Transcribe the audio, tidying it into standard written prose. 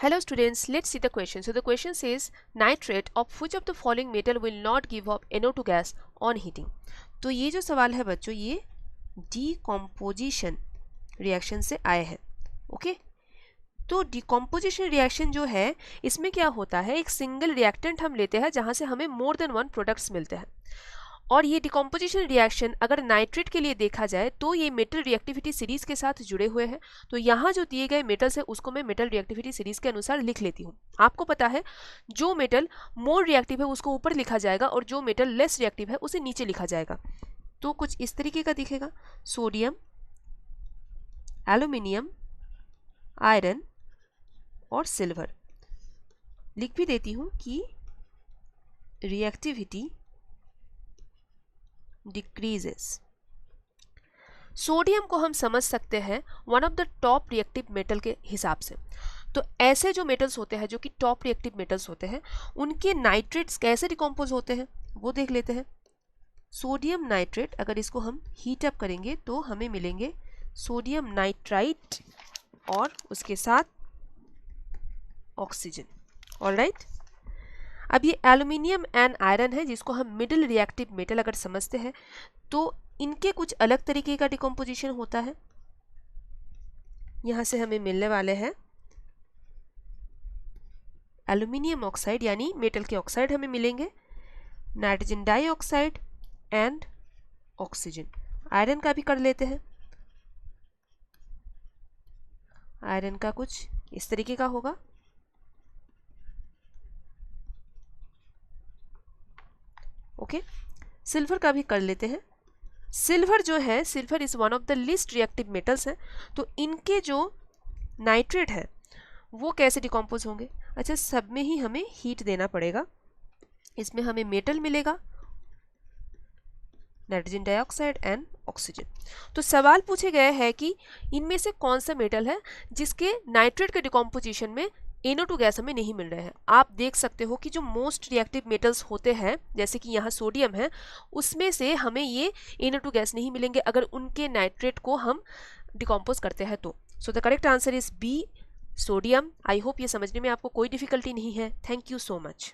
Hello students, let's see the question. So the question says nitrate of which of the following metal will not give up NO2 gas on heating. तो ये जो सवाल है बच्चों ये decomposition reaction से आए हैं. ओके तो डिकम्पोजिशन रिएक्शन जो है इसमें क्या होता है, एक सिंगल रिएक्टेंट हम लेते हैं जहां से हमें मोर देन वन प्रोडक्ट्स मिलते हैं. और ये डिकम्पोजिशन रिएक्शन अगर नाइट्रेट के लिए देखा जाए तो ये मेटल रिएक्टिविटी सीरीज के साथ जुड़े हुए हैं. तो यहाँ जो दिए गए मेटल्स है उसको मैं मेटल रिएक्टिविटी सीरीज के अनुसार लिख लेती हूँ. आपको पता है जो मेटल मोर रिएक्टिव है उसको ऊपर लिखा जाएगा और जो मेटल लेस रिएक्टिव है उसे नीचे लिखा जाएगा. तो कुछ इस तरीके का दिखेगा, सोडियम, एल्यूमिनियम, आयरन और सिल्वर. लिख भी देती हूँ कि रिएक्टिविटी डिक्रीजेस. सोडियम को हम समझ सकते हैं one of the top reactive metal के हिसाब से. तो ऐसे जो मेटल्स होते हैं जो कि टॉप रिएक्टिव मेटल्स होते हैं उनके नाइट्रेट्स कैसे डिकम्पोज होते हैं वो देख लेते हैं. सोडियम नाइट्रेट अगर इसको हम हीट अप करेंगे तो हमें मिलेंगे सोडियम नाइट्राइट और उसके साथ ऑक्सीजन. ऑलराइट, अब ये एल्यूमिनियम एंड आयरन है जिसको हम मिडिल रिएक्टिव मेटल अगर समझते हैं तो इनके कुछ अलग तरीके का डिकम्पोजिशन होता है. यहाँ से हमें मिलने वाले हैं एल्यूमिनियम ऑक्साइड यानी मेटल के ऑक्साइड हमें मिलेंगे, nitrogen dioxide and oxygen. Iron का भी कर लेते हैं. आयरन का कुछ इस तरीके का होगा. ओके सिल्वर का भी कर लेते हैं. सिल्वर जो है, silver is one of the least reactive metals हैं. तो इनके जो नाइट्रेट है वो कैसे डिकम्पोज होंगे. अच्छा, सब में ही हमें हीट देना पड़ेगा. इसमें हमें मेटल मिलेगा, नाइट्रोजन डाइऑक्साइड एंड ऑक्सीजन. तो सवाल पूछे गए हैं कि इनमें से कौन सा मेटल है जिसके नाइट्रेट के डिकम्पोजिशन में NO2 गैस हमें नहीं मिल रहे हैं. आप देख सकते हो कि जो मोस्ट रिएक्टिव मेटल्स होते हैं जैसे कि यहाँ सोडियम है उसमें से हमें ये NO2 गैस नहीं मिलेंगे अगर उनके नाइट्रेट को हम डिकम्पोज करते हैं तो. So the correct answer is B, sodium. I hope ये समझने में आपको कोई डिफिकल्टी नहीं है. Thank you so much.